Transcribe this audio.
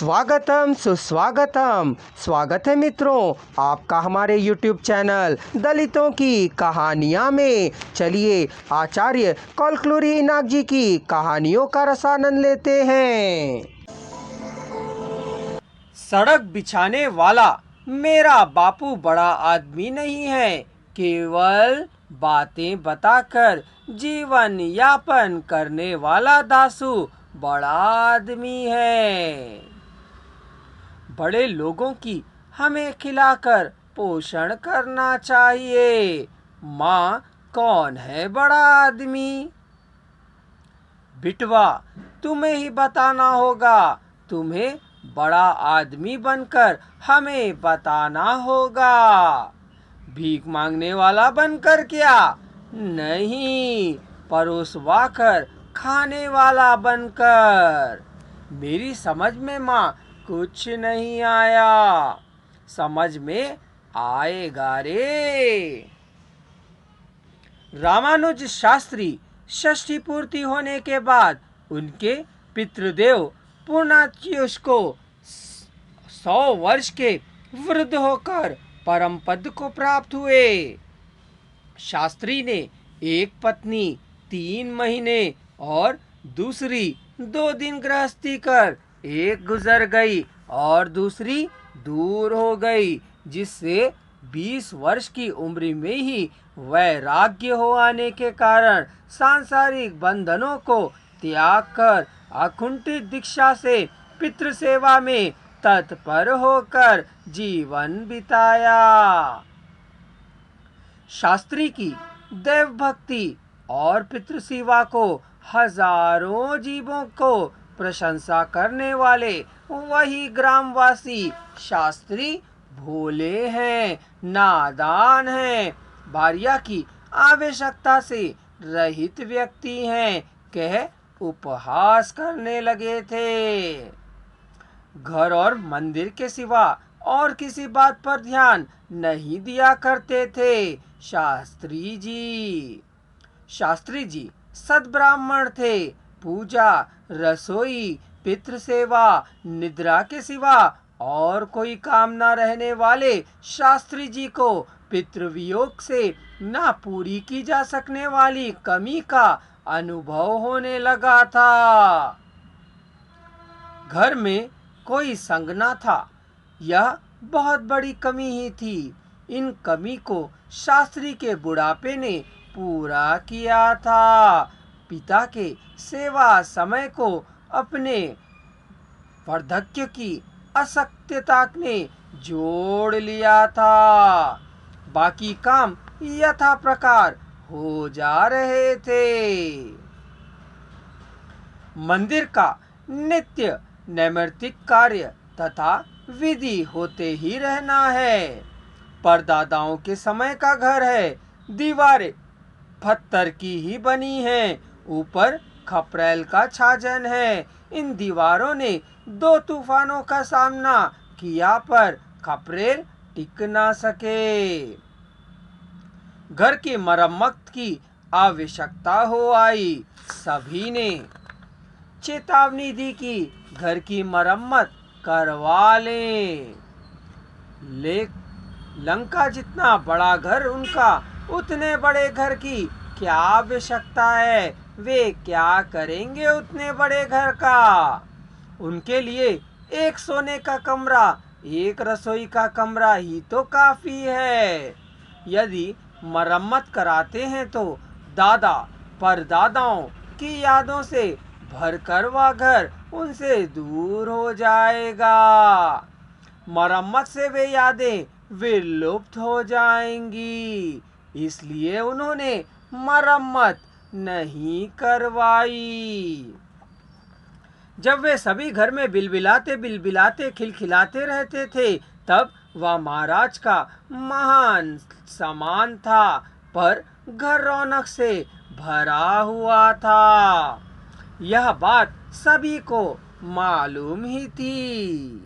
स्वागतम सुस्वागतम। स्वागत है मित्रों आपका हमारे YouTube चैनल दलितों की कहानियाँ में। चलिए आचार्य कलकुलरी इनाक जी की कहानियों का रसानंद लेते हैं। सड़क बिछाने वाला मेरा बापू बड़ा आदमी नहीं है, केवल बातें बताकर जीवन यापन करने वाला दासू बड़ा आदमी है। बड़े लोगों की हमें खिलाकर पोषण करना चाहिए। माँ, कौन है बड़ा आदमी? बिटवा, तुम्हें ही बताना होगा। तुम्हें बड़ा आदमी बनकर हमें बताना होगा। भीख मांगने वाला बनकर क्या? नहीं, परोसवा कर खाने वाला बनकर। मेरी समझ में माँ कुछ नहीं आया। समझ में आएगा रे। रामानुज शास्त्री षष्ठी पूर्ति होने के बाद उनके पितृदेव पूर्णात्युष को 100 वर्ष के वृद्ध होकर परम पद को प्राप्त हुए। शास्त्री ने एक पत्नी 3 महीने और दूसरी 2 दिन गृहस्थी कर, एक गुजर गई और दूसरी दूर हो गई, जिससे 20 वर्ष की उम्र में ही वैराग्य हो आने के कारण सांसारिक बंधनों को त्याग कर अकुंठित दीक्षा से पितृ सेवा में तत्पर होकर जीवन बिताया। शास्त्री की देव भक्ति और पितृ सेवा को हजारों जीवों को प्रशंसा करने वाले वही ग्रामवासी शास्त्री भोले हैं, नादान हैं, भार्या की आवश्यकता से रहित व्यक्ति हैं, कह उपहास करने लगे थे। घर और मंदिर के सिवा और किसी बात पर ध्यान नहीं दिया करते थे शास्त्री जी सद्ब्राह्मण थे। पूजा, रसोई, पितृ सेवा, निद्रा के सिवा और कोई काम न रहने वाले शास्त्री जी को पितृवियोग से ना पूरी की जा सकने वाली कमी का अनुभव होने लगा था। घर में कोई संग न था, यह बहुत बड़ी कमी ही थी। इन कमी को शास्त्री के बुढ़ापे ने पूरा किया था। पिता के सेवा समय को अपने वार्धक्य की अशक्तता ने जोड़ लिया था। बाकी काम यथा प्रकार हो जा रहे थे। मंदिर का नित्य नैमित्तिक कार्य तथा विधि होते ही रहना है। परदादाओं के समय का घर है। दीवारें पत्थर की ही बनी हैं, ऊपर खपरेल का छाजन है। इन दीवारों ने 2 तूफानों का सामना किया पर खपरेल टिक ना सके। घर की मरम्मत की आवश्यकता हो आई। सभी ने चेतावनी दी कि घर की मरम्मत करवा लें। लंका जितना बड़ा घर उनका, उतने बड़े घर की क्या आवश्यकता है? वे क्या करेंगे उतने बड़े घर का? उनके लिए एक सोने का कमरा, एक रसोई का कमरा ही तो काफी है। यदि मरम्मत कराते हैं तो दादा परदादाओं की यादों से भरकर वह घर उनसे दूर हो जाएगा। मरम्मत से वे यादें विलुप्त हो जाएंगी। इसलिए उन्होंने मरम्मत नहीं करवाई। जब वे सभी घर में बिलबिलाते खिलखिलाते रहते थे, तब वह महाराज का महान सम्मान था, पर घर रौनक से भरा हुआ था। यह बात सभी को मालूम ही थी।